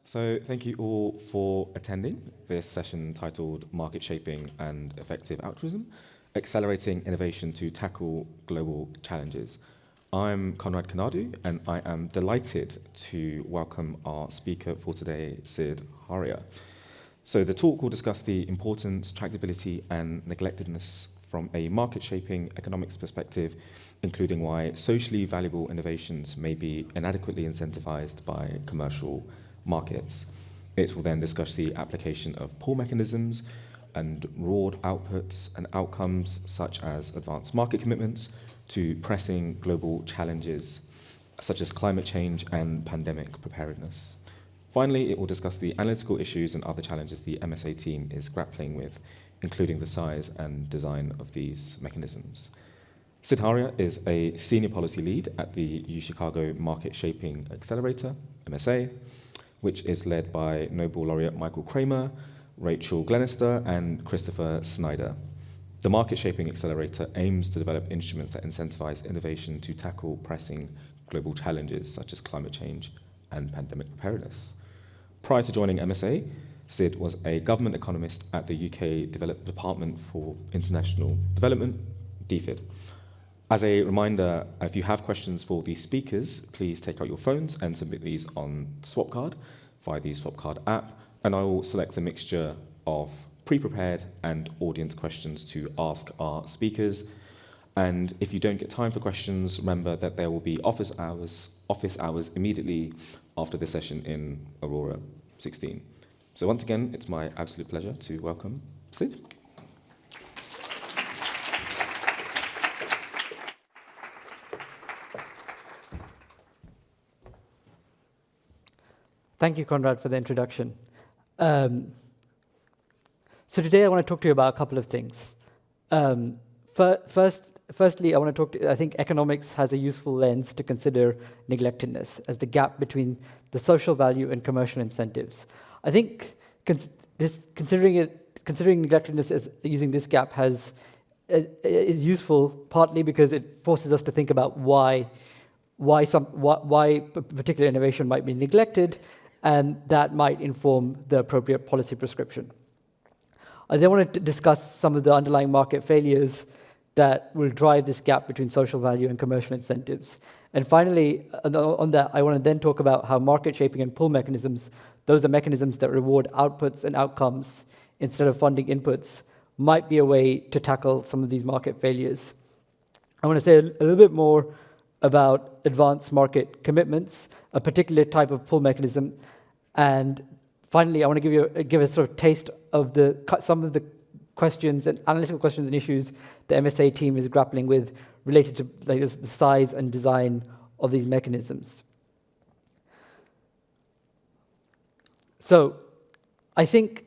So thank you all for attending this session titled Market Shaping and Effective Altruism, Accelerating Innovation to Tackle Global Challenges. I'm Conrad Kanadu, and I am delighted to welcome our speaker for today, Siddhartha Haria. So the talk will discuss the importance, tractability, and neglectedness from a market-shaping economics perspective, including why socially valuable innovations may be inadequately incentivized by commercial markets. It will then discuss the application of pull mechanisms and reward outputs and outcomes such as advanced market commitments to pressing global challenges such as climate change and pandemic preparedness. Finally, it will discuss the analytical issues and other challenges the MSA team is grappling with, including the size and design of these mechanisms. Siddhartha Haria is a senior policy lead at the UChicago Market Shaping Accelerator, MSA, which is led by Nobel laureate Michael Kremer, Rachel Glennerster and Christopher Snyder. The Market Shaping Accelerator aims to develop instruments that incentivize innovation to tackle pressing global challenges such as climate change and pandemic preparedness. Prior to joining MSA, Sid was a government economist at the UK Department for International Development, DFID. As a reminder, if you have questions for the speakers, please take out your phones and submit these on Swapcard via the Swapcard app, and I will select a mixture of pre-prepared and audience questions to ask our speakers. And if you don't get time for questions, remember that there will be office hours immediately after the session in Aurora 16. So once again, it's my absolute pleasure to welcome Sid. Thank you, Conrad, for the introduction. So today I want to talk to you about a couple of things. Firstly, I want to talk to, I think economics has a useful lens to consider neglectedness as the gap between the social value and commercial incentives. I think considering neglectedness as using this gap is useful partly because it forces us to think about why particular innovation might be neglected, and that might inform the appropriate policy prescription. I then want to discuss some of the underlying market failures that will drive this gap between social value and commercial incentives. And finally, on that, I want to then talk about how market shaping and pull mechanisms, those are mechanisms that reward outputs and outcomes instead of funding inputs, might be a way to tackle some of these market failures. I want to say a little bit more about advanced market commitments, a particular type of pull mechanism, and finally, I want to give a sort of taste of some of the questions and analytical questions and issues the MSA team is grappling with related to the size and design of these mechanisms. So, I think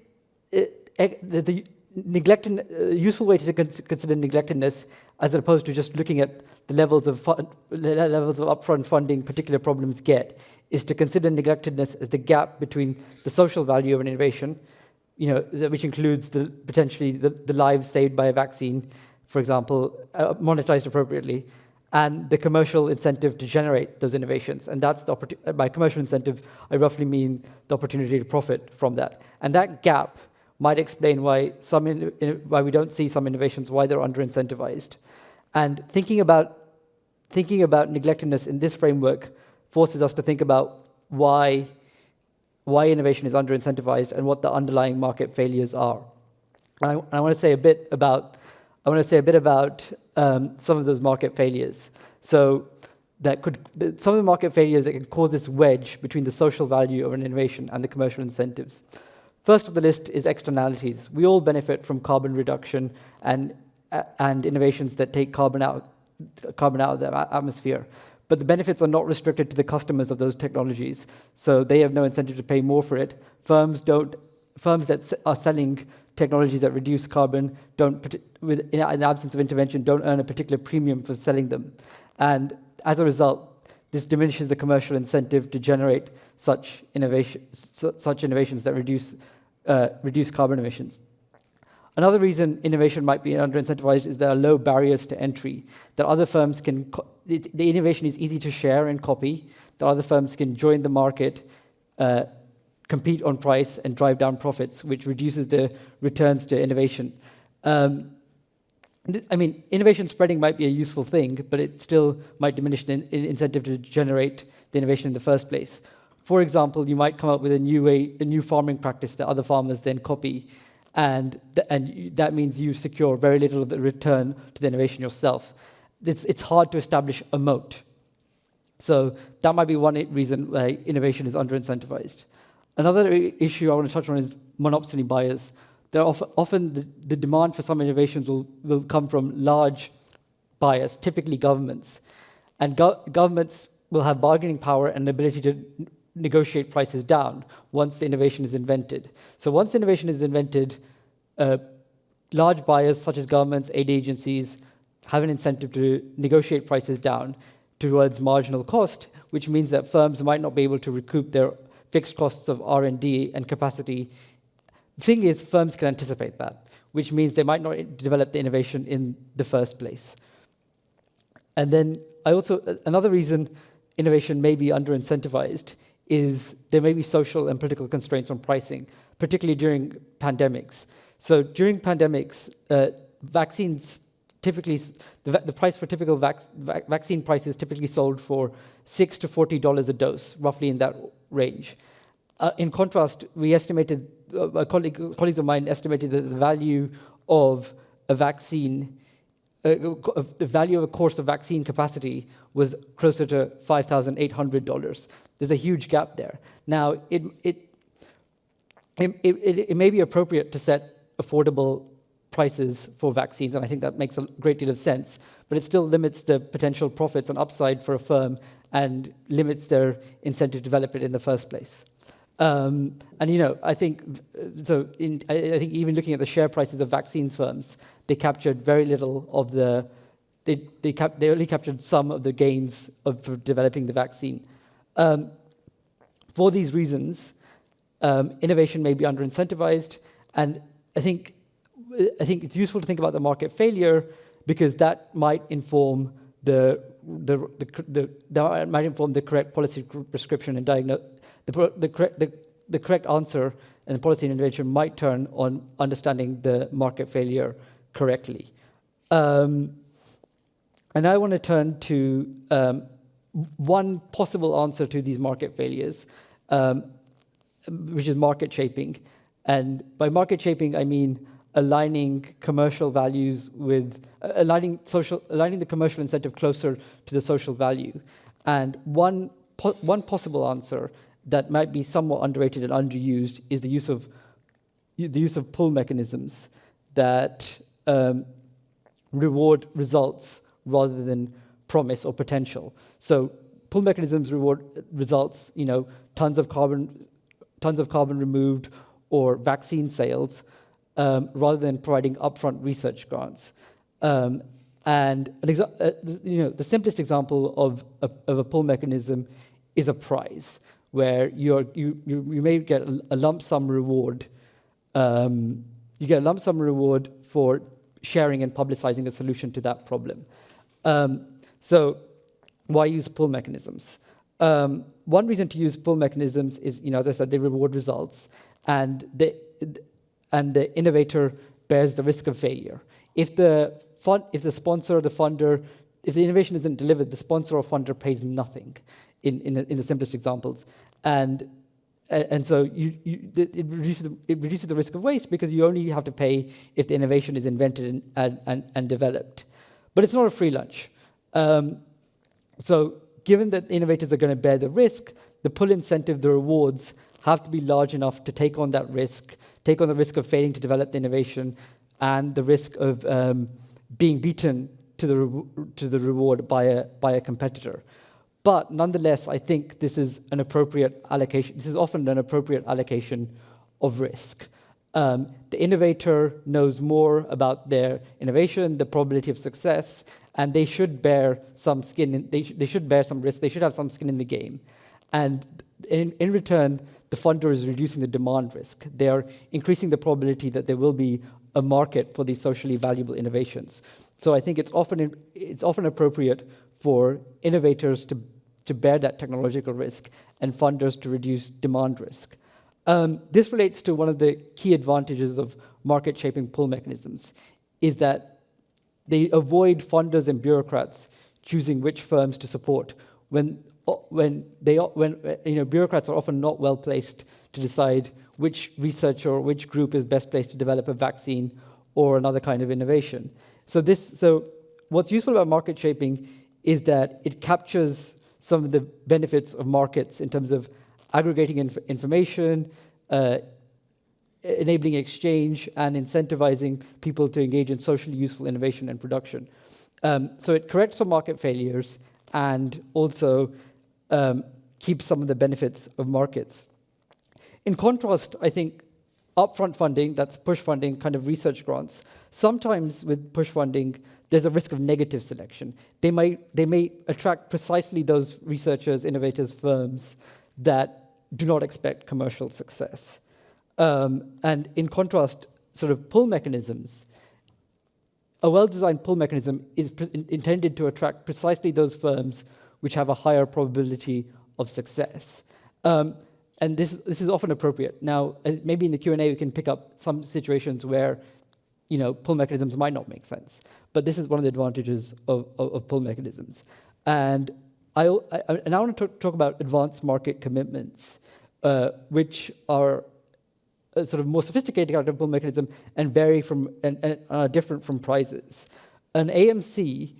the useful way to consider neglectedness, as opposed to just looking at the levels of upfront funding particular problems get, is to consider neglectedness as the gap between the social value of an innovation, which includes potentially the lives saved by a vaccine, for example, monetized appropriately, and the commercial incentive to generate those innovations. And that's by commercial incentive, I roughly mean the opportunity to profit from that. And that gap might explain why we don't see some innovations, why they're under-incentivized. And thinking about neglectedness in this framework forces us to think about why innovation is under-incentivized and what the underlying market failures are. And I want to say a bit about some of those market failures. So some of the market failures that can cause this wedge between the social value of an innovation and the commercial incentives. First of the list is externalities. We all benefit from carbon reduction and innovations that take carbon out of the atmosphere. But the benefits are not restricted to the customers of those technologies, so they have no incentive to pay more for it. Firms that are selling technologies that reduce carbon in the absence of intervention, don't earn a particular premium for selling them. And as a result, this diminishes the commercial incentive to generate such innovations that reduce carbon emissions. Another reason innovation might be under-incentivized is there are low barriers to entry, that other firms can, the innovation is easy to share and copy, that other firms can join the market compete on price and drive down profits, which reduces the returns to innovation. Innovation spreading might be a useful thing, but it still might diminish the incentive to generate the innovation in the first place. For example, you might come up with a new farming practice that other farmers then copy, and that means you secure very little of the return to the innovation yourself. It's hard to establish a moat. So that might be one reason why innovation is under-incentivized. Another issue I want to touch on is monopsony bias. There are often the demand for some innovations will come from large buyers, typically governments. And governments will have bargaining power and the ability to negotiate prices down once the innovation is invented. So once the innovation is invented, large buyers such as governments, aid agencies, have an incentive to negotiate prices down towards marginal cost, which means that firms might not be able to recoup their fixed costs of R&D and capacity. The thing is, firms can anticipate that, which means they might not develop the innovation in the first place. And then another reason innovation may be under-incentivized is there may be social and political constraints on pricing, particularly during pandemics. So during pandemics, vaccines typically, the price for typical vaccine prices typically sold for $6 to $40 a dose, roughly in that range. In contrast, we estimated, colleagues of mine estimated that the value of a vaccine, the value of a course of vaccine capacity was closer to $5,800. There's a huge gap there. Now, it may be appropriate to set affordable prices for vaccines, and I think that makes a great deal of sense, but it still limits the potential profits and upside for a firm and limits their incentive to develop it in the first place. I think even looking at the share prices of vaccine firms, they captured very little of they only captured some of the gains of developing the vaccine. For these reasons, innovation may be under-incentivized, and I think it's useful to think about the market failure because that might inform the correct policy prescription and diagnose. The correct answer and policy intervention might turn on understanding the market failure correctly. And I want to turn to one possible answer to these market failures, which is market shaping. And by market shaping, I mean aligning commercial values with aligning the commercial incentive closer to the social value. And one possible answer that might be somewhat underrated and underused is the use of pull mechanisms that reward results rather than promise or potential. So pull mechanisms reward results, tons of carbon removed or vaccine sales, rather than providing upfront research grants. And the simplest example of a pull mechanism is a prize, where you may get a lump sum reward. You get a lump sum reward for sharing and publicizing a solution to that problem. So why use pull mechanisms? One reason to use pull mechanisms is, as I said, they reward results, and the innovator bears the risk of failure. If the sponsor or the funder, if the innovation isn't delivered, the sponsor or funder pays nothing in the simplest examples. And so it reduces the risk of waste because you only have to pay if the innovation is invented and developed. But it's not a free lunch. So given that innovators are going to bear the risk, the pull incentive, the rewards, have to be large enough to take on that risk, take on the risk of failing to develop the innovation and the risk of being beaten to the reward by a competitor. But nonetheless, I think this is an appropriate allocation. This is often an appropriate allocation of risk. The innovator knows more about their innovation, the probability of success, and they should bear some skin. They should bear some risk. They should have some skin in the game. And in return, the funder is reducing the demand risk. They are increasing the probability that there will be a market for these socially valuable innovations. So I think it's often appropriate for innovators to bear that technological risk and funders to reduce demand risk. This relates to one of the key advantages of market shaping pull mechanisms, is that they avoid funders and bureaucrats choosing which firms to support when bureaucrats are often not well placed to decide which researcher or which group is best placed to develop a vaccine or another kind of innovation. So what's useful about market shaping is that it captures some of the benefits of markets in terms of aggregating information, enabling exchange, and incentivizing people to engage in socially useful innovation and production. So it corrects for market failures and also keeps some of the benefits of markets. In contrast, I think upfront funding, that's push funding, kind of research grants, sometimes with push funding, there's a risk of negative selection. They may attract precisely those researchers, innovators, firms that do not expect commercial success. And in contrast, sort of pull mechanisms, a well-designed pull mechanism is intended to attract precisely those firms which have a higher probability of success. And this is often appropriate. Now, maybe in the Q&A we can pick up some situations where pull mechanisms might not make sense. But this is one of the advantages of pull mechanisms. And I want to talk about advanced market commitments, which are a sort of more sophisticated kind of pull mechanism and vary from and are different from prizes. An AMC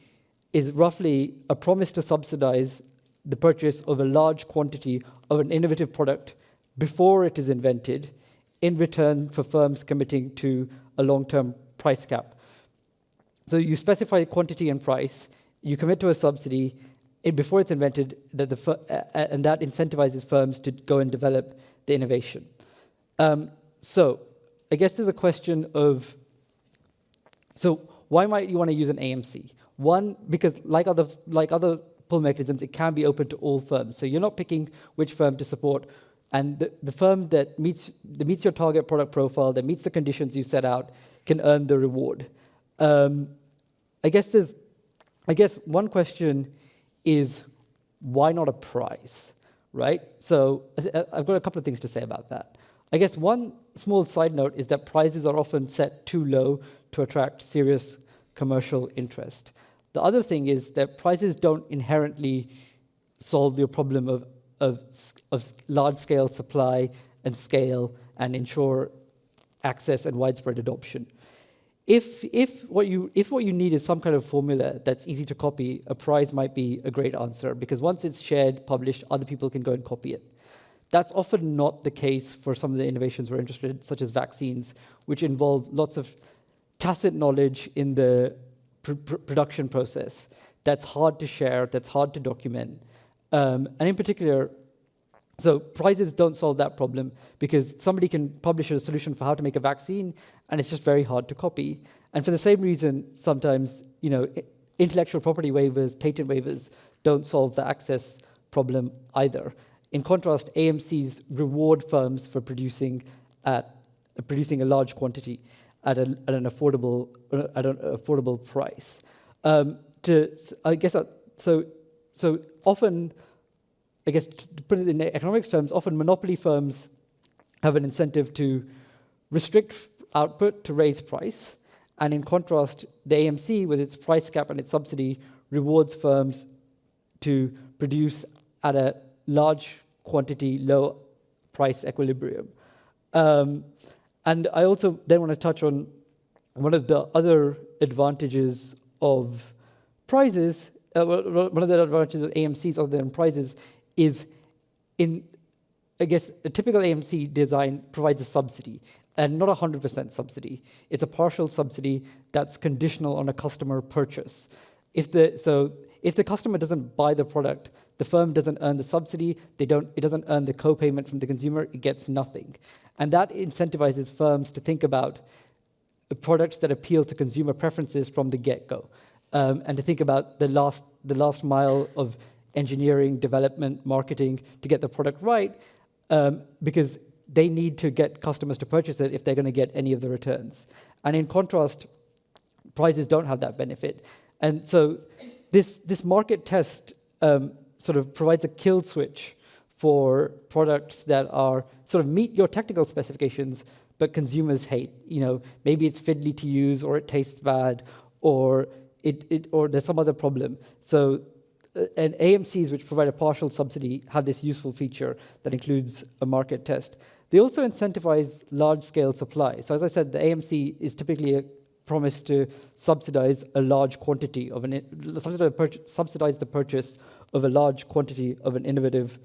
is roughly a promise to subsidize the purchase of a large quantity of an innovative product before it is invented, in return for firms committing to a long-term price cap. So you specify quantity and price, you commit to a subsidy before it's invented, and that incentivizes firms to go and develop the innovation. So I guess there's a question of, so why might you want to use an AMC? One, because like other pull mechanisms, it can be open to all firms. So you're not picking which firm to support, and the firm that meets your target product profile, that meets the conditions you set out, can earn the reward. I guess one question is, why not a prize, right? So I've got a couple of things to say about that. I guess one small side note is that prizes are often set too low to attract serious commercial interest. The other thing is that prizes don't inherently solve your problem of large-scale supply and scale and ensure access and widespread adoption. If what you need is some kind of formula that's easy to copy, a prize might be a great answer, because once it's shared, published, other people can go and copy it. That's often not the case for some of the innovations we're interested in, such as vaccines, which involve lots of tacit knowledge in the production process that's hard to share, that's hard to document. And in particular, so prizes don't solve that problem, because somebody can publish a solution for how to make a vaccine, and it's just very hard to copy. And for the same reason, sometimes intellectual property waivers, patent waivers, don't solve the access problem either. In contrast, AMCs reward firms for producing a large quantity at an affordable price. So often, I guess to put it in economics terms, often monopoly firms have an incentive to restrict output to raise price, and in contrast, the AMC, with its price cap and its subsidy, rewards firms to produce at a large quantity, low price equilibrium. And I also then want to touch on one of the other advantages of prizes, one of the advantages of AMCs other than prizes is I guess a typical AMC design provides a subsidy, and not 100% subsidy. It's a partial subsidy that's conditional on a customer purchase. If the customer doesn't buy the product, the firm doesn't earn the subsidy, it doesn't earn the co-payment from the consumer, it gets nothing. And that incentivizes firms to think about products that appeal to consumer preferences from the get-go, and to think about the last mile of engineering, development, marketing to get the product right, because they need to get customers to purchase it if they're going to get any of the returns. And in contrast, prizes don't have that benefit. And so this market test sort of provides a kill switch for products that are sort of meet your technical specifications, but consumers hate. Maybe it's fiddly to use, or it tastes bad, or or there's some other problem. So, and AMCs, which provide a partial subsidy, have this useful feature that includes a market test. They also incentivize large-scale supply. So, as I said, the AMC is typically a promise to subsidize a large quantity of subsidize the purchase of a large quantity of an innovative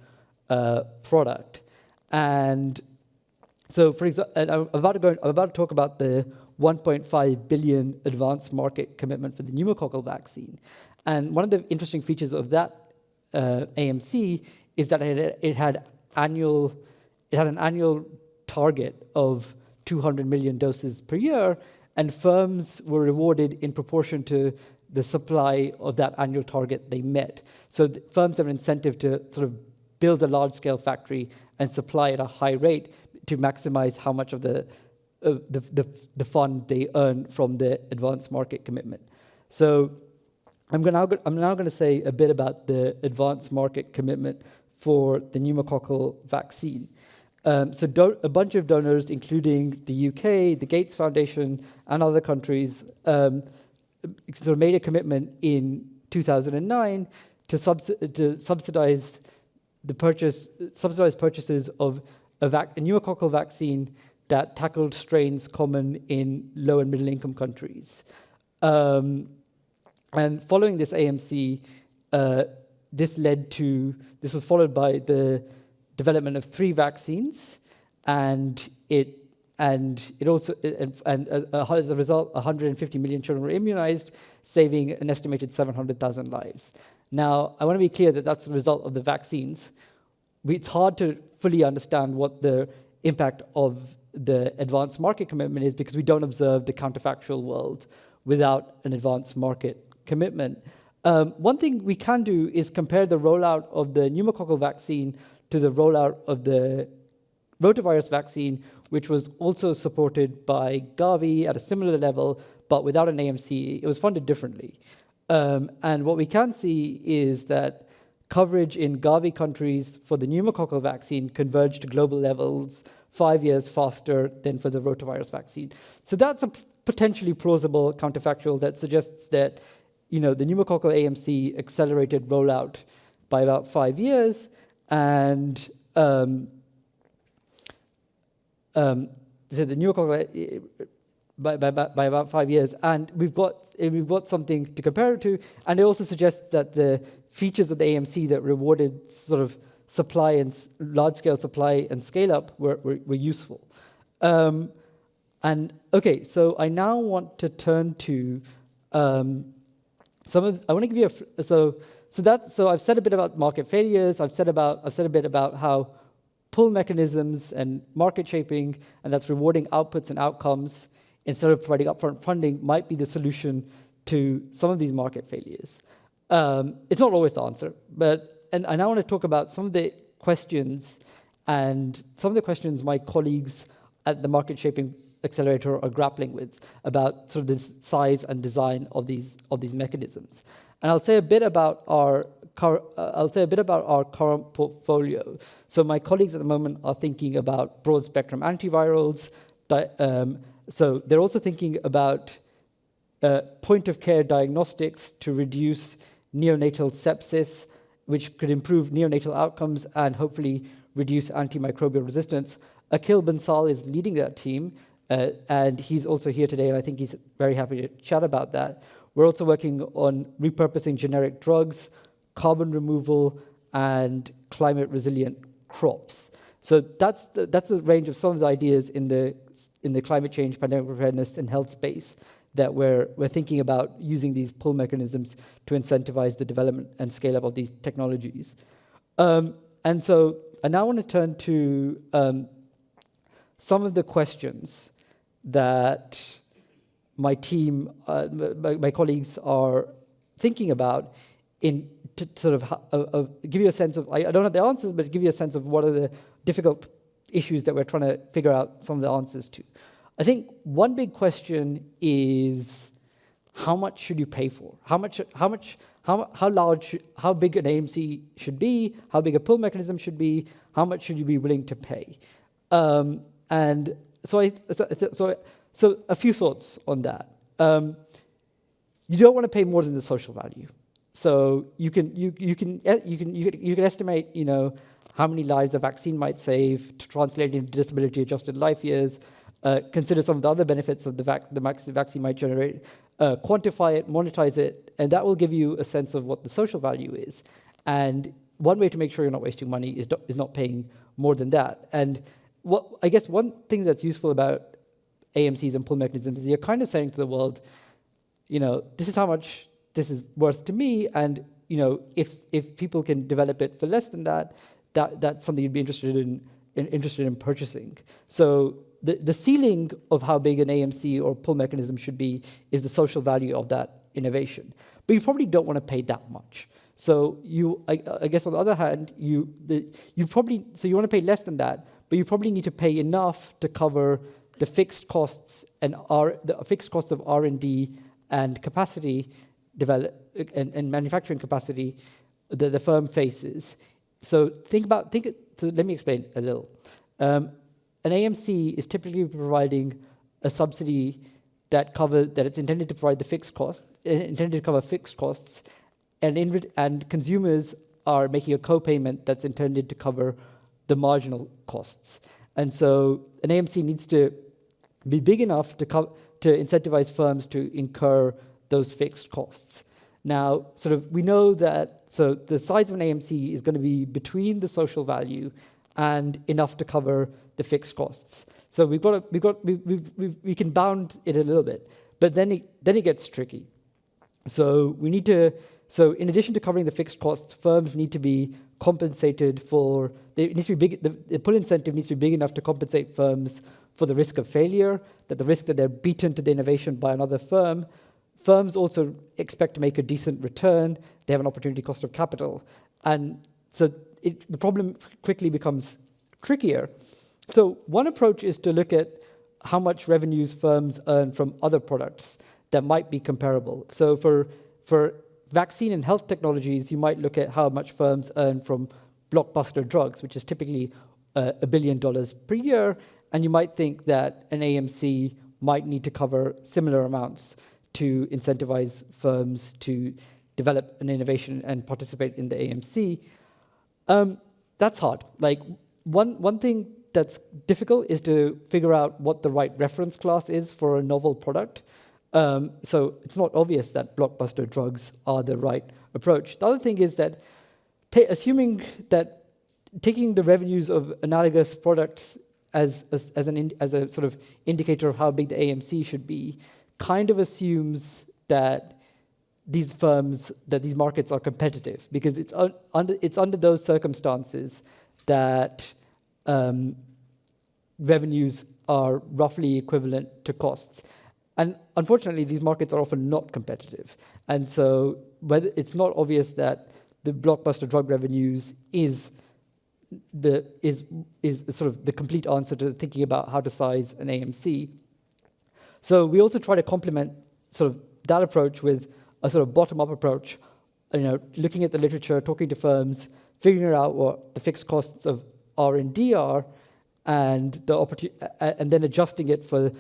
product. And so, for example, I'm about to talk about the 1.5 billion advanced market commitment for the pneumococcal vaccine. And one of the interesting features of that AMC is that it had an annual target of 200 million doses per year, and firms were rewarded in proportion to the supply of that annual target they met. So firms have an incentive to sort of build a large-scale factory and supply at a high rate to maximize how much of the fund they earn from the advanced market commitment. So I'm now going to say a bit about the advanced market commitment for the pneumococcal vaccine. A bunch of donors, including the UK, the Gates Foundation, and other countries, sort of made a commitment in 2009 to subsidize purchases of a pneumococcal vaccine that tackled strains common in low and middle income countries. And following this AMC, this was followed by the development of 3 vaccines, and as a result, 150 million children were immunized, saving an estimated 700,000 lives. Now, I want to be clear that that's the result of the vaccines. It's hard to fully understand what the impact of the advanced market commitment is because we don't observe the counterfactual world without an advanced market commitment. One thing we can do is compare the rollout of the pneumococcal vaccine to the rollout of the rotavirus vaccine, which was also supported by Gavi at a similar level, but without an AMC. It was funded differently. And what we can see is that coverage in Gavi countries for the pneumococcal vaccine converged to global levels 5 years faster than for the rotavirus vaccine. So that's a potentially plausible counterfactual that suggests that the pneumococcal AMC accelerated rollout by about 5 years, and so the pneumococcal by about 5 years, and we've got something to compare it to, and it also suggests that the features of the AMC that rewarded sort of supply and large-scale supply and scale-up were useful. And okay, so I now want to turn to I want to give you so I've said a bit about market failures. I've said a bit about how pull mechanisms and market shaping, and that's rewarding outputs and outcomes instead of providing upfront funding, might be the solution to some of these market failures. It's not always the answer, and I now want to talk about some of the questions my colleagues at the Market Shaping Accelerator are grappling with about sort of the size and design of these mechanisms. And I'll say a bit about our current portfolio. So my colleagues at the moment are thinking about broad spectrum antivirals. So they're also thinking about point of care diagnostics to reduce neonatal sepsis, which could improve neonatal outcomes and hopefully reduce antimicrobial resistance. Akhil Bansal is leading that team, and he's also here today, and I think he's very happy to chat about that. We're also working on repurposing generic drugs, carbon removal, and climate-resilient crops. So that's the range of some of the ideas in the climate change, pandemic preparedness, and health space that we're thinking about using these pull mechanisms to incentivize the development and scale up of these technologies. And so I now want to turn to some of the questions that my team, my colleagues are thinking about to sort of give you a sense of, I don't have the answers, but give you a sense of what are the difficult issues that we're trying to figure out some of the answers to. I think one big question is, how much should you pay for? How much how large, how big an AMC should be, how big a pull mechanism should be, how much should you be willing to pay? And so a few thoughts on that. You don't want to pay more than the social value. So you can estimate, how many lives a vaccine might save to translate into disability-adjusted life years. Consider some of the other benefits of the vaccine might generate. Quantify it, monetize it, and that will give you a sense of what the social value is. And one way to make sure you're not wasting money is not paying more than that. And I guess one thing that's useful about AMCs and pull mechanisms is you're kind of saying to the world, this is how much this is worth to me, and if people can develop it for less than that, that's something you'd be interested in purchasing. So the ceiling of how big an AMC or pull mechanism should be is the social value of that innovation. But you probably don't want to pay that much. So I guess on the other hand, you want to pay less than that, but you probably need to pay enough to cover the fixed costs the fixed costs of R&D and capacity and manufacturing capacity that the firm faces. So let me explain a little. An AMC is typically providing a subsidy that it's intended to provide the fixed cost, intended to cover fixed costs, and consumers are making a co-payment that's intended to cover the marginal costs. And so an AMC needs to be big enough to incentivize firms to incur those fixed costs. Now, we know that the size of an AMC is going to be between the social value and enough to cover the fixed costs. So we can bound it a little bit, but then it gets tricky. So in addition to covering the fixed costs, firms need to be compensated for. It needs to be big. The pull incentive needs to be big enough to compensate firms for the risk of failure, the risk that they're beaten to the innovation by another firm. Firms also expect to make a decent return. They have an opportunity cost of capital, and so the problem quickly becomes trickier. So one approach is to look at how much revenues firms earn from other products that might be comparable. So for vaccine and health technologies, you might look at how much firms earn from blockbuster drugs, which is typically $1 billion per year, and you might think that an AMC might need to cover similar amounts to incentivize firms to develop an innovation and participate in the AMC. That's hard. Like one thing that's difficult is to figure out what the right reference class is for a novel product. So it's not obvious that blockbuster drugs are the right approach. The other thing is that assuming that taking the revenues of analogous products as a sort of indicator of how big the AMC should be, kind of assumes that these markets are competitive, because it's under those circumstances that revenues are roughly equivalent to costs. And unfortunately, these markets are often not competitive. And so it's not obvious that the blockbuster drug revenues is sort of the complete answer to thinking about how to size an AMC. So we also try to complement sort of that approach with a sort of bottom-up approach, looking at the literature, talking to firms, figuring out what the fixed costs of R&D are, and then adjusting it for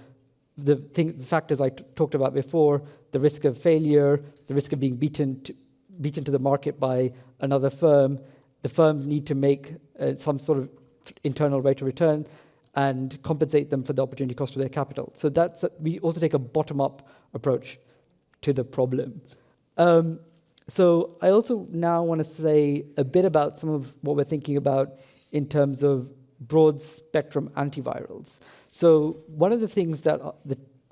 the factors I talked about before: the risk of failure, the risk of being beaten to the market by another firm. The firm need to make some sort of internal rate of return and compensate them for the opportunity cost of their capital. So we also take a bottom-up approach to the problem. So I also now want to say a bit about some of what we're thinking about in terms of broad-spectrum antivirals. So one of the things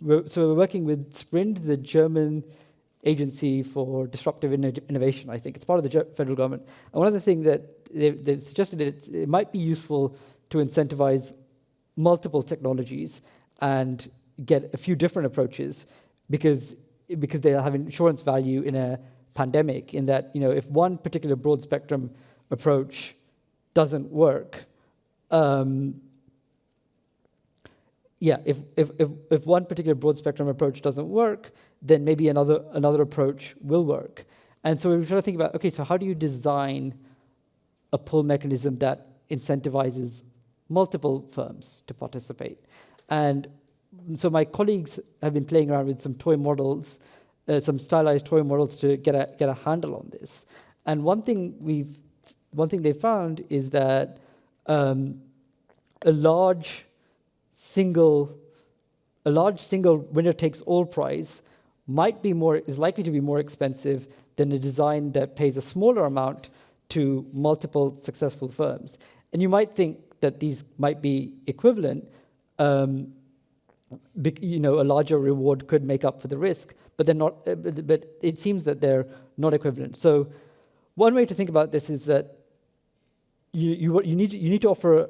we're working with Sprint, the German agency for disruptive innovation, I think. It's part of the federal government. And one of the things that they've suggested that it might be useful to incentivize multiple technologies and get a few different approaches, because they have insurance value in a pandemic, in that, if one particular broad spectrum approach doesn't work, if one particular broad spectrum approach doesn't work, then maybe another approach will work. And so we were trying to think about, okay, so how do you design a pull mechanism that incentivizes multiple firms to participate? And so my colleagues have been playing around with some toy models, some stylized toy models to get a handle on this. And one thing they found is that a large single winner takes all prize is likely to be more expensive than a design that pays a smaller amount to multiple successful firms. And you might think that these might be equivalent. A larger reward could make up for the risk, but they're not. But it seems that they're not equivalent. So, one way to think about this is that you need to offer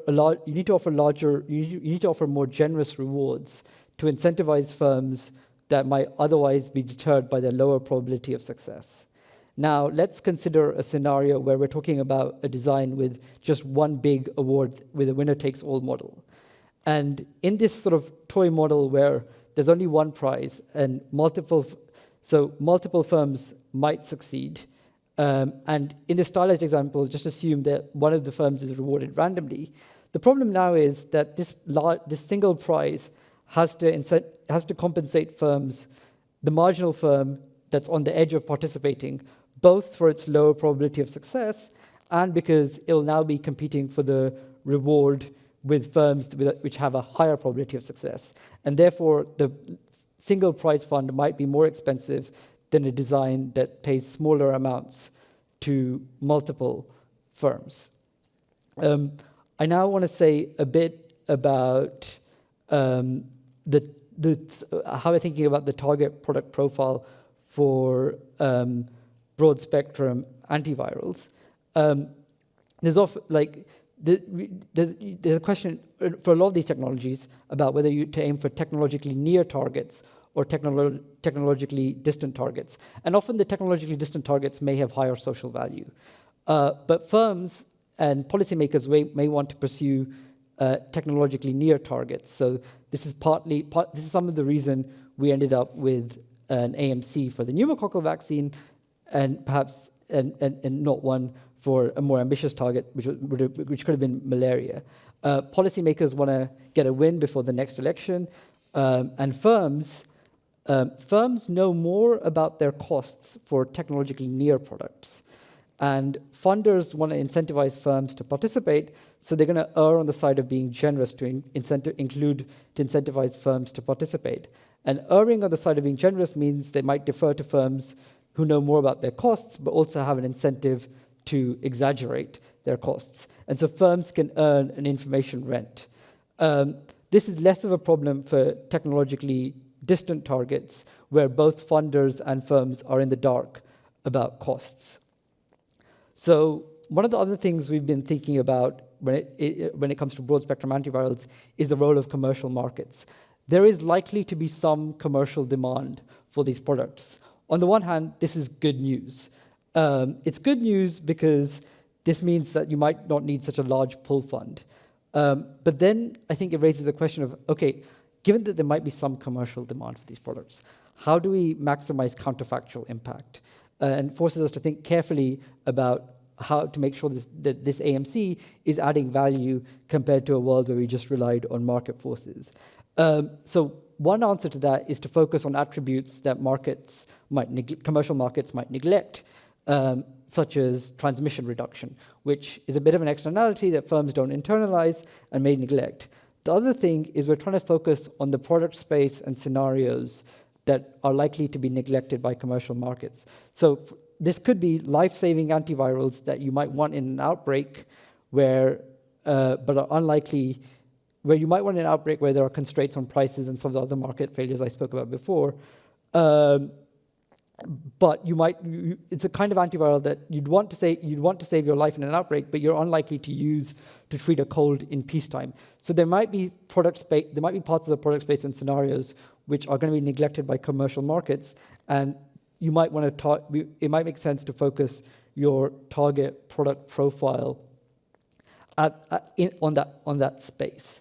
more generous rewards to incentivize firms that might otherwise be deterred by their lower probability of success. Now, let's consider a scenario where we're talking about a design with just one big award with a winner-takes-all model. And in this sort of toy model where there's only one prize and multiple firms might succeed, and in the stylized example, just assume that one of the firms is rewarded randomly. The problem now is that this single prize has to compensate firms, the marginal firm that's on the edge of participating, both for its lower probability of success and because it will now be competing for the reward with firms which have a higher probability of success. And therefore, the single prize fund might be more expensive than a design that pays smaller amounts to multiple firms. I now want to say a bit about how we're thinking about the target product profile for broad spectrum antivirals. There's a question for a lot of these technologies about whether you to aim for technologically near targets or technologically distant targets. And often the technologically distant targets may have higher social value. But firms and policymakers may want to pursue technologically near targets. So this is some of the reason we ended up with an AMC for the pneumococcal vaccine and perhaps and not one for a more ambitious target, which could have been malaria. Policymakers want to get a win before the next election, and firms know more about their costs for technologically near products. And funders want to incentivize firms to participate, so they're going to err on the side of being generous to incentivize firms to participate. And erring on the side of being generous means they might defer to firms who know more about their costs, but also have an incentive to exaggerate their costs. And so firms can earn an information rent. This is less of a problem for technologically distant targets, where both funders and firms are in the dark about costs. So one of the other things we've been thinking about when it comes to broad spectrum antivirals is the role of commercial markets. There is likely to be some commercial demand for these products. On the one hand, this is good news. It's good news because this means that you might not need such a large pull fund. But then I think it raises the question of, okay, given that there might be some commercial demand for these products, how do we maximize counterfactual impact? And forces us to think carefully about how to make sure that this AMC is adding value compared to a world where we just relied on market forces. So one answer to that is to focus on attributes that commercial markets might neglect, such as transmission reduction, which is a bit of an externality that firms don't internalize and may neglect. The other thing is we're trying to focus on the product space and scenarios that are likely to be neglected by commercial markets. So this could be life-saving antivirals that you might want in an outbreak but are unlikely, where you might want an outbreak where there are constraints on prices and some of the other market failures I spoke about before. But it's a kind of antiviral that you'd want to save your life in an outbreak, but you're unlikely to use to treat a cold in peacetime. So there might be parts of the product space and scenarios which are going to be neglected by commercial markets, and you might want to it might make sense to focus your target product profile on that space.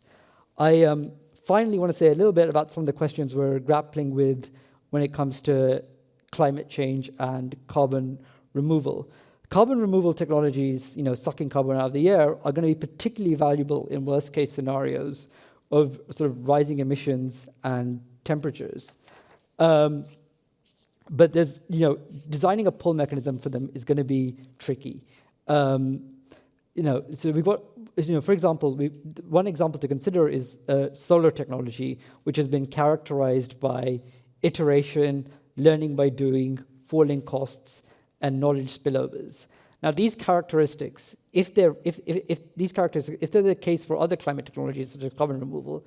I finally want to say a little bit about some of the questions we're grappling with when it comes to climate change and carbon removal. Carbon removal technologies, sucking carbon out of the air, are going to be particularly valuable in worst case scenarios of sort of rising emissions and temperatures. But there's, designing a pull mechanism for them is going to be tricky. So we've got, for example, one example to consider is solar technology, which has been characterized by iteration, learning by doing, falling costs, and knowledge spillovers. Now, these characteristics, if they're the case for other climate technologies such as carbon removal,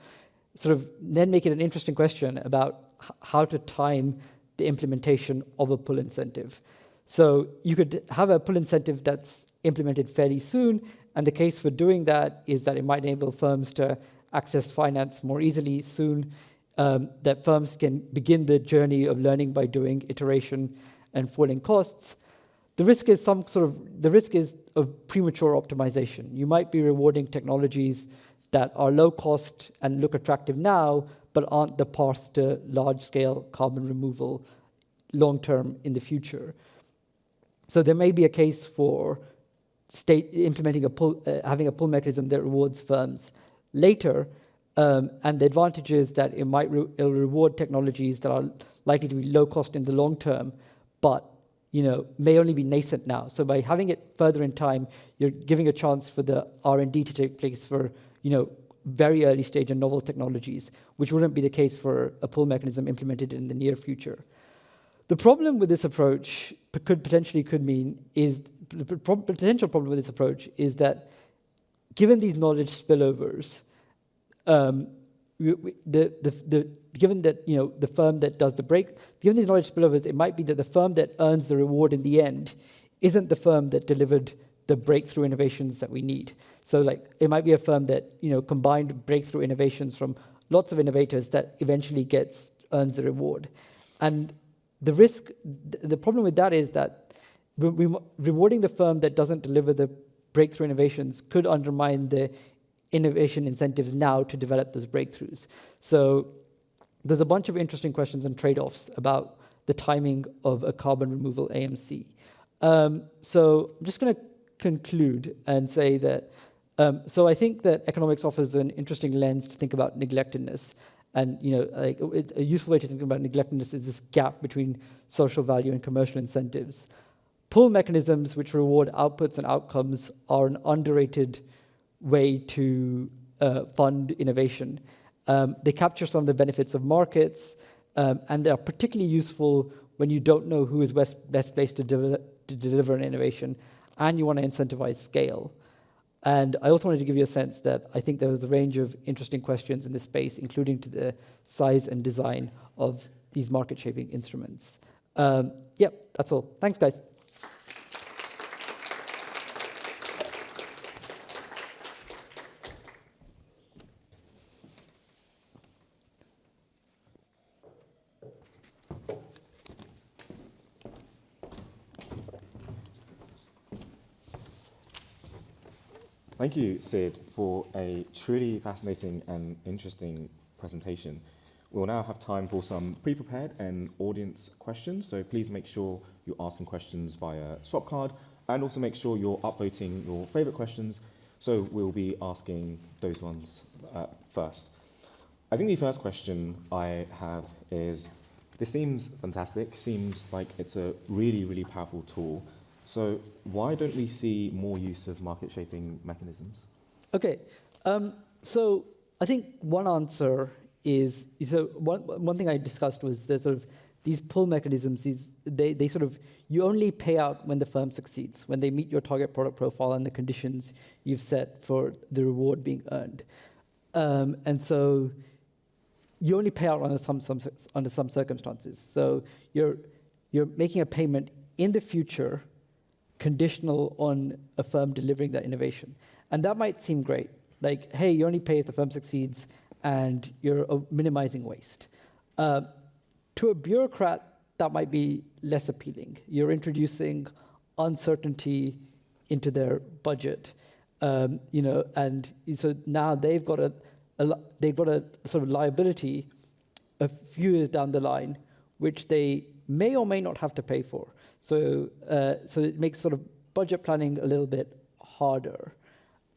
sort of then make it an interesting question about how to time the implementation of a pull incentive. So you could have a pull incentive that's implemented fairly soon, and the case for doing that is that it might enable firms to access finance more easily soon, that firms can begin the journey of learning by doing, iteration, and falling costs. The risk is of premature optimization. You might be rewarding technologies that are low cost and look attractive now, but aren't the path to large-scale carbon removal long-term in the future. So there may be a case for implementing having a pull mechanism that rewards firms later, and the advantage is that it'll reward technologies that are likely to be low cost in the long term, but may only be nascent now. So by having it further in time, you're giving a chance for the R&D to take place for very early stage and novel technologies, which wouldn't be the case for a pull mechanism implemented in the near future. The problem with this approach the potential problem with this approach is that given these knowledge spillovers, given that the firm that does given these knowledge spillovers, it might be that the firm that earns the reward in the end isn't the firm that delivered the breakthrough innovations that we need. So it might be a firm that combined breakthrough innovations from lots of innovators that eventually earns the reward. And the problem with that is that rewarding the firm that doesn't deliver the breakthrough innovations could undermine the innovation incentives now to develop those breakthroughs. So there's a bunch of interesting questions and trade-offs about the timing of a carbon removal AMC. So I'm just going to conclude and say that, so I think that economics offers an interesting lens to think about neglectedness. And a useful way to think about neglectedness is this gap between social value and commercial incentives. Pull mechanisms which reward outputs and outcomes are an underrated way to fund innovation. They capture some of the benefits of markets, and they are particularly useful when you don't know who is best placed to deliver an innovation, and you want to incentivize scale. And I also wanted to give you a sense that I think there was a range of interesting questions in this space, including to the size and design of these market-shaping instruments. That's all. Thanks, guys. Thank you, Sid, for a truly fascinating and interesting presentation. We'll now have time for some pre-prepared and audience questions, so please make sure you ask some questions via swap card, and also make sure you're upvoting your favorite questions, so we'll be asking those ones first. I think the first question I have is, this seems fantastic, seems like it's a really, really powerful tool. So why don't we see more use of market-shaping mechanisms? Okay, so I think one answer is one thing I discussed was that sort of these pull mechanisms. They sort of, you only pay out when the firm succeeds, when they meet your target product profile and the conditions you've set for the reward being earned, and so you only pay out under some circumstances. So you're making a payment in the future, conditional on a firm delivering that innovation. And that might seem great. Like, hey, you only pay if the firm succeeds and you're minimizing waste. To a bureaucrat, that might be less appealing. You're introducing uncertainty into their budget, and so now they've got a sort of liability a few years down the line, which they may or may not have to pay for. So it makes sort of budget planning a little bit harder.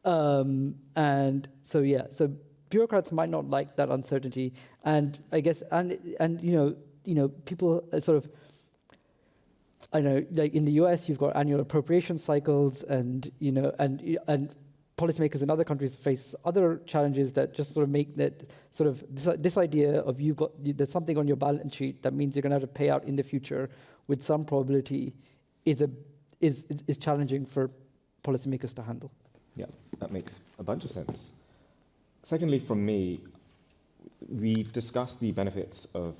And so bureaucrats might not like that uncertainty, and I guess people sort of, I know, like in the US, you've got annual appropriation cycles, and policymakers in other countries face other challenges that just sort of make that sort of this idea of there's something on your balance sheet that means you're going to have to pay out in the future with some probability is challenging for policymakers to handle. Yeah, that makes a bunch of sense. Secondly, from me, we've discussed the benefits of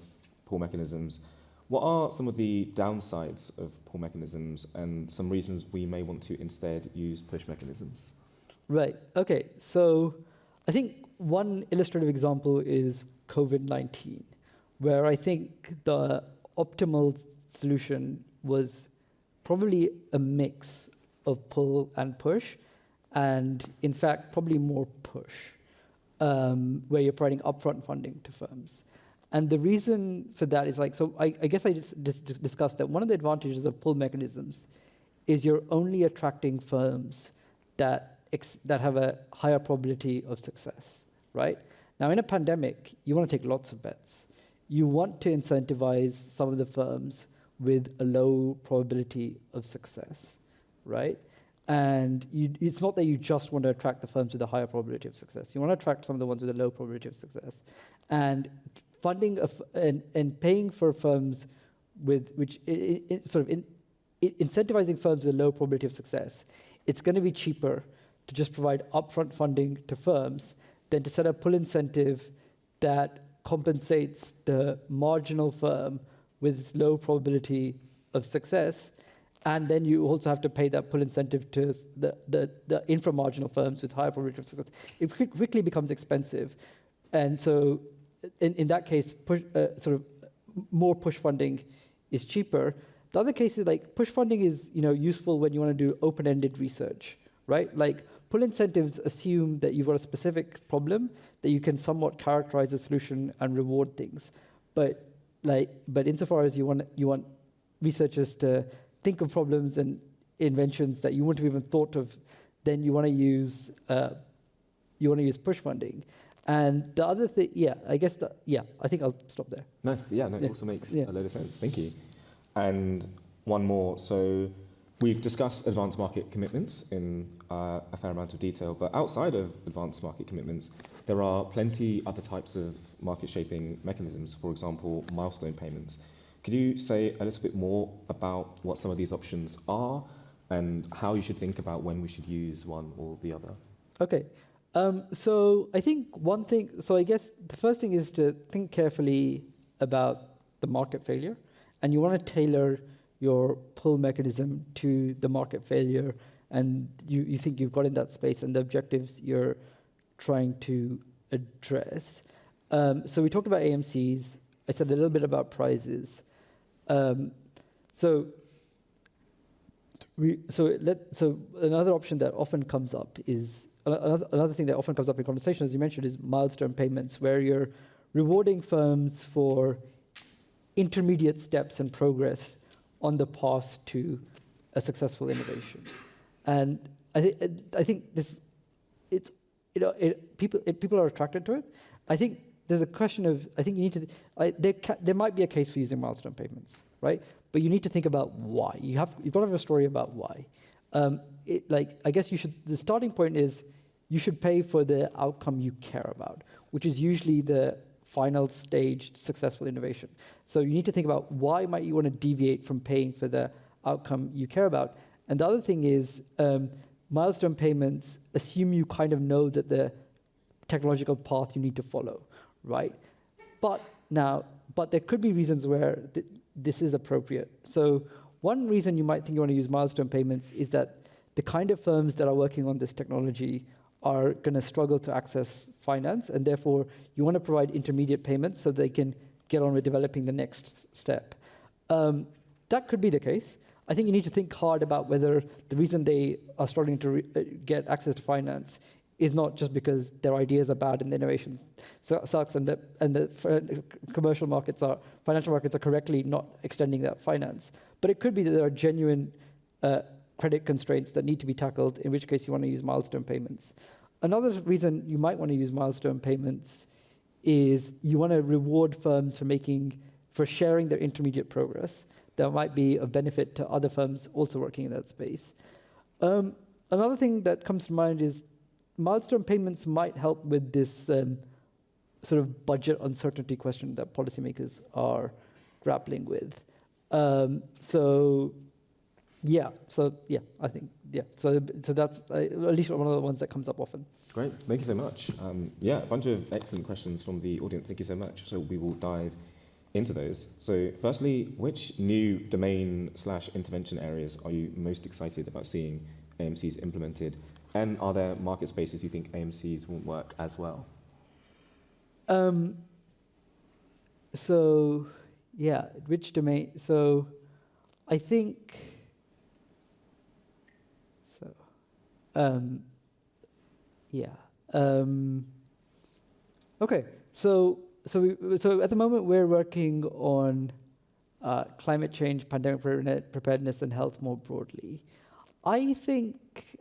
pull mechanisms. What are some of the downsides of pull mechanisms and some reasons we may want to instead use push mechanisms? Right. Okay. So I think one illustrative example is COVID-19, where I think the optimal solution was probably a mix of pull and push, and in fact, probably more push, where you're providing upfront funding to firms. And the reason for that is I guess I just discussed that one of the advantages of pull mechanisms is you're only attracting firms that have a higher probability of success, right? Now, in a pandemic, you want to take lots of bets. You want to incentivize some of the firms with a low probability of success, right? And it's not that you just want to attract the firms with a higher probability of success. You want to attract some of the ones with a low probability of success. And funding and paying for firms incentivizing firms with a low probability of success, it's going to be cheaper to just provide upfront funding to firms than to set a pull incentive that compensates the marginal firm with low probability of success, and then you also have to pay that pull incentive to the infra-marginal firms with higher probability of success. It quickly becomes expensive, and so in that case, more push funding is cheaper. The other case is push funding is useful when you want to do open-ended research, right? Like pull incentives assume that you've got a specific problem that you can somewhat characterize a solution and reward things, but insofar as you want researchers to think of problems and inventions that you wouldn't have even thought of, then you want to use push funding. And the other thing, I think I'll stop there. Nice, it also makes a load of sense. Thank you. And one more. So we've discussed advanced market commitments in a fair amount of detail, but outside of advanced market commitments, there are plenty other types of market shaping mechanisms, for example, milestone payments. Could you say a little bit more about what some of these options are and how you should think about when we should use one or the other? Okay. So I think I guess the first thing is to think carefully about the market failure, and you want to tailor your pull mechanism to the market failure, and you think you've got in that space and the objectives you're trying to address. So we talked about AMCs. I said a little bit about prizes. So another option that often comes up is another thing that often comes up in conversation, as you mentioned, is milestone payments, where you're rewarding firms for intermediate steps and progress on the path to a successful innovation. And I think people are attracted to it. I think there's a question of, I think you need to, there might be a case for using milestone payments, right? But you need to think about why. You've got to have a story about why. I guess the starting point is you should pay for the outcome you care about, which is usually the final stage successful innovation. So you need to think about why might you want to deviate from paying for the outcome you care about. And the other thing is milestone payments assume you kind of know that the technological path you need to follow, right? But there could be reasons where this is appropriate. So one reason you might think you want to use milestone payments is that the kind of firms that are working on this technology are going to struggle to access finance, and therefore you want to provide intermediate payments so they can get on with developing the next step. That could be the case. I think you need to think hard about whether the reason they are struggling to get access to finance is not just because their ideas are bad and the innovation sucks, and the financial markets are correctly not extending that finance. But it could be that there are genuine credit constraints that need to be tackled, in which case you want to use milestone payments. Another reason you might want to use milestone payments is you want to reward firms for sharing their intermediate progress that might be of benefit to other firms also working in that space. Another thing that comes to mind is milestone payments might help with this sort of budget uncertainty question that policymakers are grappling with. I think, So that's at least one of the ones that comes up often. Great, thank you so much. A bunch of excellent questions from the audience. Thank you so much. So we will dive into those. So firstly, which new domain/intervention areas are you most excited about seeing AMCs implemented? And are there market spaces you think AMCs won't work as well? Which domain? So I think, okay, so at the moment we're working on climate change, pandemic preparedness, and health more broadly. I think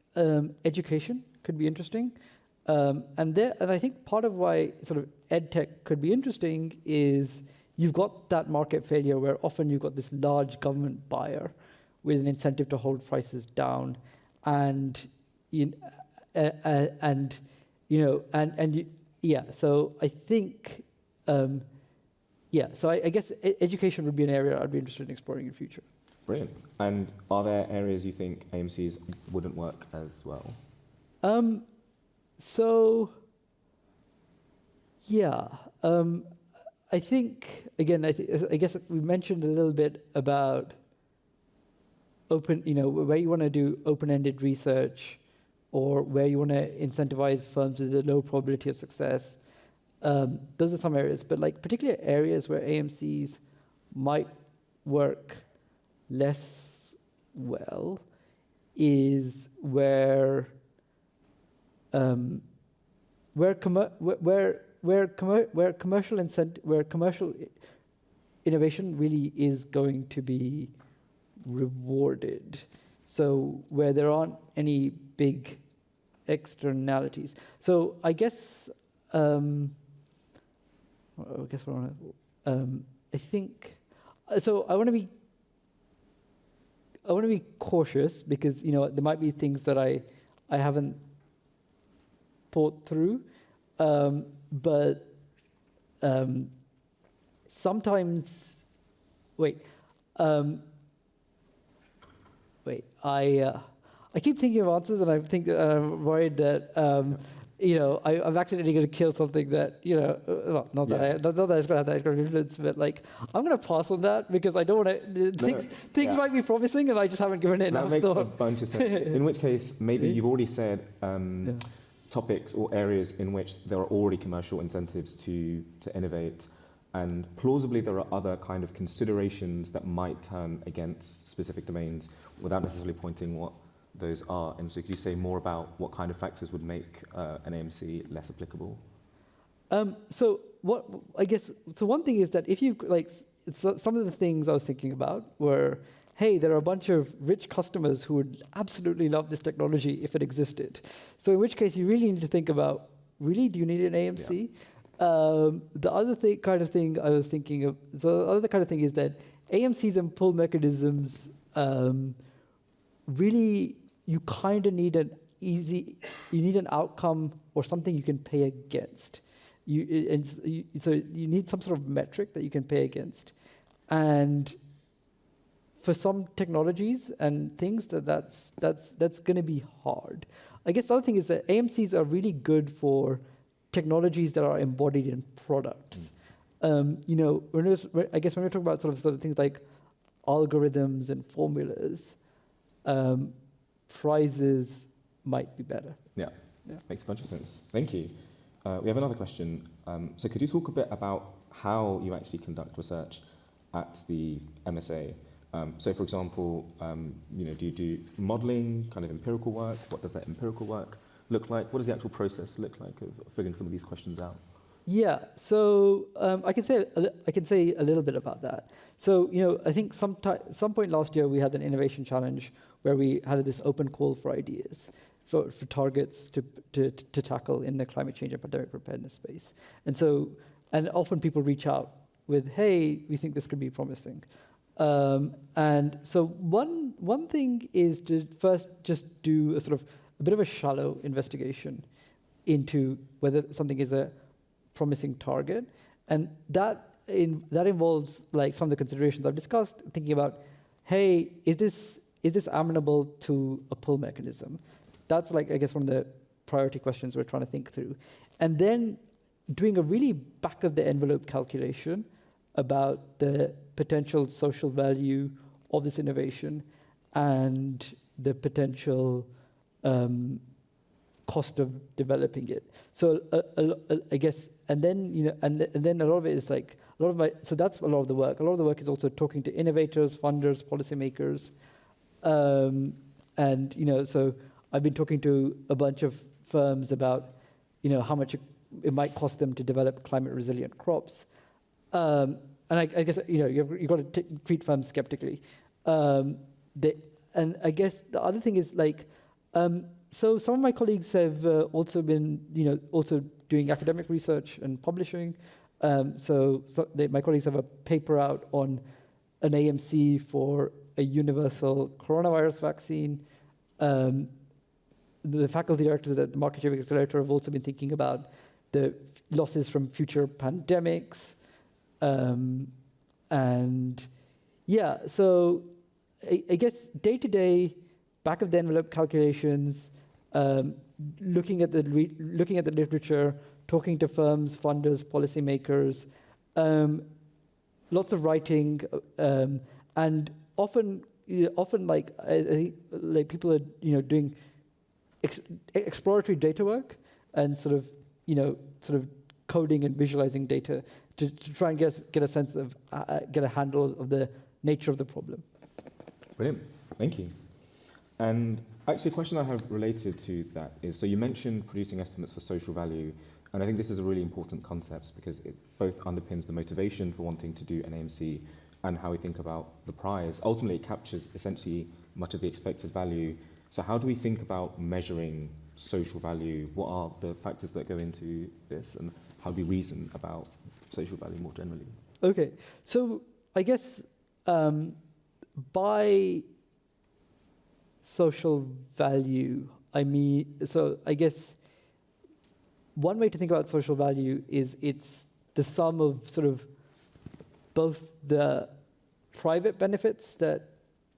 education could be interesting, and I think part of why sort of edtech could be interesting is you've got that market failure where often you've got this large government buyer with an incentive to hold prices down, So I think, So I guess education would be an area I'd be interested in exploring in the future. Brilliant. And are there areas you think AMCs wouldn't work as well? I think, again, I guess we mentioned a little bit about where you want to do open-ended research or where you want to incentivize firms with a low probability of success. Those are some areas, but like particular areas where AMCs might work less well is where commercial innovation really is going to be rewarded. So where there aren't any big externalities. So I guess I think so. I want to be cautious because there might be things that I haven't thought through, but sometimes I keep thinking of answers, and I think that I'm worried that I'm accidentally going to kill something that not that it's going to have that kind of influence, but like I'm going to pass on that because I don't want to. Things might be promising, and I just haven't given it enough thought. That makes a bunch of sense. In which case, maybe you've already said topics or areas in which there are already commercial incentives to innovate. And plausibly, there are other kind of considerations that might turn against specific domains without necessarily pointing what those are. And so could you say more about what kind of factors would make an AMC less applicable? So one thing is that if you some of the things I was thinking about were, hey, there are a bunch of rich customers who would absolutely love this technology if it existed. So in which case you really need to think about, really, do you need an AMC? Yeah. The other kind of thing I was thinking of, so the other kind of thing is that AMCs and pull mechanisms, really, you kind of need you need an outcome or something you can pay against. So you need some sort of metric that you can pay against. And for some technologies and things, that's going to be hard. I guess the other thing is that AMCs are really good for technologies that are embodied in products. I guess when we're talking about sort of things like algorithms and formulas, prizes might be better. Yeah, makes a bunch of sense. Thank you. We have another question. So could you talk a bit about how you actually conduct research at the MSA? So for example, do you do modeling, kind of empirical work? What does that empirical work look like? What does the actual process look like of figuring some of these questions out? Yeah, so I can say a little bit about that. So I think some point last year we had an innovation challenge where we had this open call for ideas for targets to tackle in the climate change and pandemic preparedness space. And often people reach out with, hey, we think this could be promising. And so one thing is to first just do a bit of a shallow investigation into whether something is a promising target, and that involves like some of the considerations I've discussed, thinking about, hey, is this amenable to a pull mechanism? That's like, I guess, one of the priority questions we're trying to think through. And then doing a really back of the envelope calculation about the potential social value of this innovation and the potential cost of developing it. So I guess, and then and then a lot of it is like so that's a lot of the work. A lot of the work is also talking to innovators, funders, policymakers, and so I've been talking to a bunch of firms about how much it might cost them to develop climate resilient crops, and I guess you've got to treat firms skeptically. And I guess the other thing is like. So some of my colleagues have also been, also doing academic research and publishing. My colleagues have a paper out on an AMC for a universal coronavirus vaccine. The faculty directors at the Market Shaping Accelerator have also been thinking about the losses from future pandemics. And yeah, so I guess day-to-day, back of the envelope calculations, looking at the literature, talking to firms, funders, policymakers, lots of writing, and often like I think people are doing exploratory data work and sort of coding and visualizing data to try and get a sense of get a handle of the nature of the problem. Brilliant, thank you. And actually, a question I have related to that is, so you mentioned producing estimates for social value, and I think this is a really important concept because it both underpins the motivation for wanting to do an AMC and how we think about the prize. Ultimately, it captures essentially much of the expected value. So how do we think about measuring social value? What are the factors that go into this, and how do we reason about social value more generally? Okay, so I guess by social value, I guess one way to think about social value is it's the sum of sort of both the private benefits that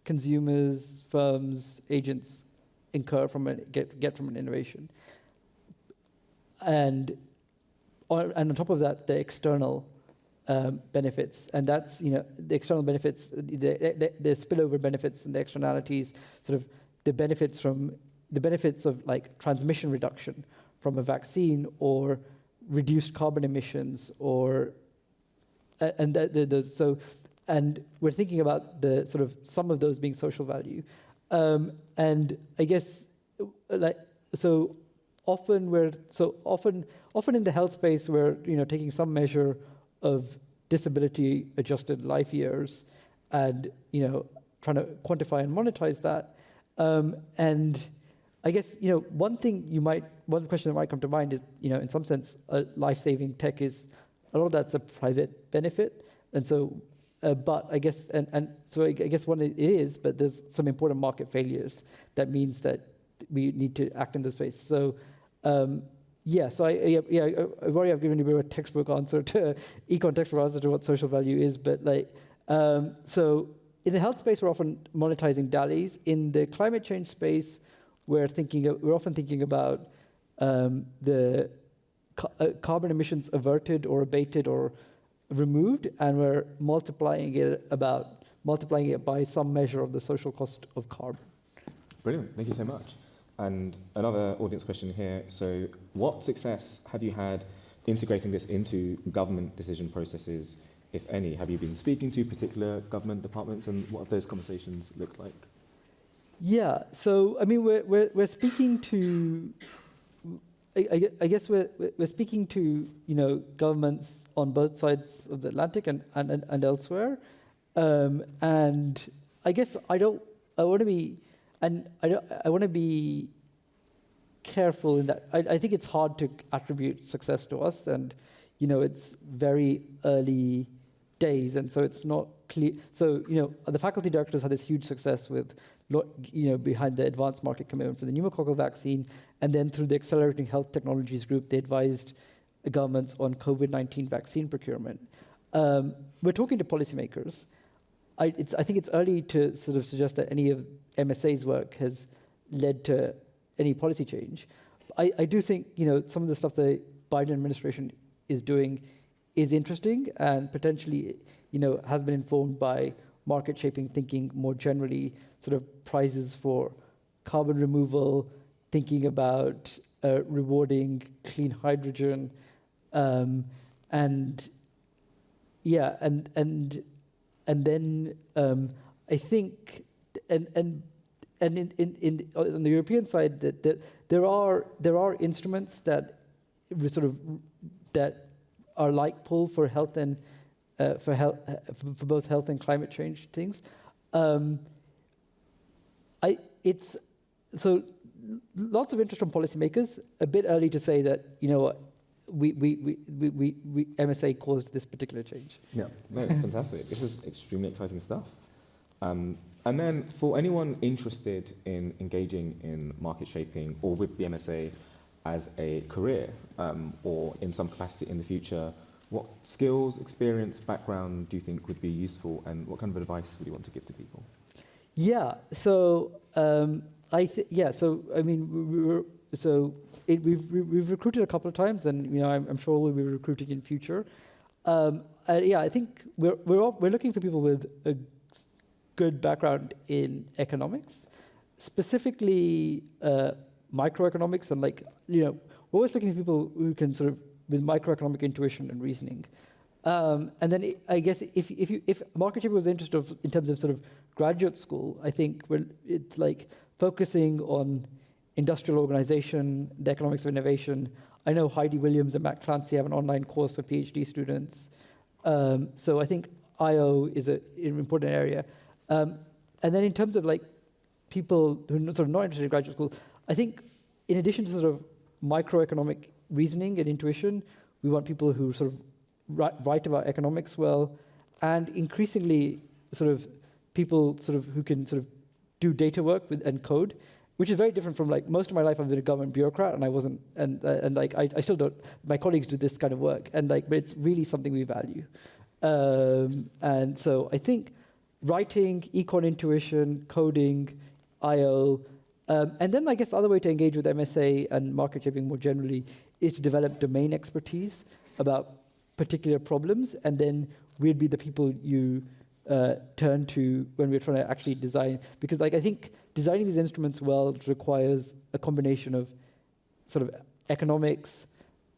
consumers, firms, agents incur get from an innovation, and on top of that, the external benefits, and that's the external benefits, the spillover benefits and the externalities, sort of the benefits of like transmission reduction from a vaccine or reduced carbon emissions, or and we're thinking about the sort of some of those being social value, and I guess often in the health space we're taking some measure of disability adjusted life years and trying to quantify and monetize that, and I guess one question that might come to mind is in some sense life-saving tech is a lot of that's a private benefit, and so but I guess so I guess one it is, but there's some important market failures that means that we need to act in this space. So so I worry I've given you a bit of a textbook answer to econ textbook answer to what social value is, but so in the health space we're often monetizing DALIs. In the climate change space we're often thinking about the carbon emissions averted or abated or removed, and we're multiplying it by some measure of the social cost of carbon. Brilliant, thank you so much. And another audience question here. So what success have you had integrating this into government decision processes, if any? Have you been speaking to particular government departments, and what have those conversations looked like? Yeah, so I mean we're speaking to I guess we're speaking to governments on both sides of the Atlantic and elsewhere, and I guess I want to be careful in that. I think it's hard to attribute success to us, and it's very early days, and so it's not clear. So the faculty directors had this huge success with behind the advanced market commitment for the pneumococcal vaccine, and then through the Accelerating Health Technologies Group, they advised governments on COVID-19 vaccine procurement. We're talking to policymakers. I think it's early to sort of suggest that any of MSA's work has led to any policy change. I do think some of the stuff the Biden administration is doing is interesting and potentially has been informed by market shaping thinking more generally, sort of prizes for carbon removal, thinking about rewarding clean hydrogen, and then I think on the European side that there are instruments that are like pull for health and for both health and climate change things. It's so lots of interest from policymakers. A bit early to say that we MSA caused this particular change. Yeah, no, fantastic. This is extremely exciting stuff. And then for anyone interested in engaging in market shaping or with the MSA as a career or in some capacity in the future, what skills, experience, background do you think would be useful, and what kind of advice would you want to give to people? Yeah, so we've recruited a couple of times, and I'm sure we'll be recruiting in future. I think we're looking for people with a good background in economics, specifically microeconomics, and we're always looking for people who can sort of with microeconomic intuition and reasoning. And then I guess if market shaping was interested in terms of sort of graduate school, I think it's like focusing on industrial organization, the economics of innovation. I know Heidi Williams and Matt Clancy have an online course for PhD students. So I think IO is an important area. And then in terms of people who are sort of not interested in graduate school, I think in addition to sort of microeconomic reasoning and intuition, we want people who sort of write about economics well, and increasingly sort of people sort of who can sort of do data work and code, which is very different from most of my life I've been a government bureaucrat, and I wasn't, and I still don't. My colleagues do this kind of work, and but it's really something we value. And so I think writing, econ intuition, coding, IO. And then I guess the other way to engage with MSA and market shaping more generally is to develop domain expertise about particular problems, and then we'd be the people you turn to when we're trying to actually design. Because I think designing these instruments well requires a combination of sort of economics,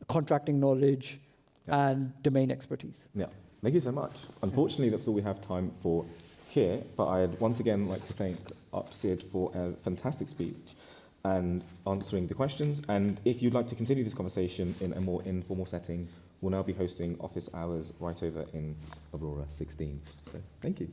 contracting knowledge, and domain expertise. Yeah, thank you so much. Unfortunately, that's all we have time for here, but I'd once again like to thank Sid for a fantastic speech and answering the questions. And if you'd like to continue this conversation in a more informal setting, we'll now be hosting office hours right over in Aurora 16. So thank you.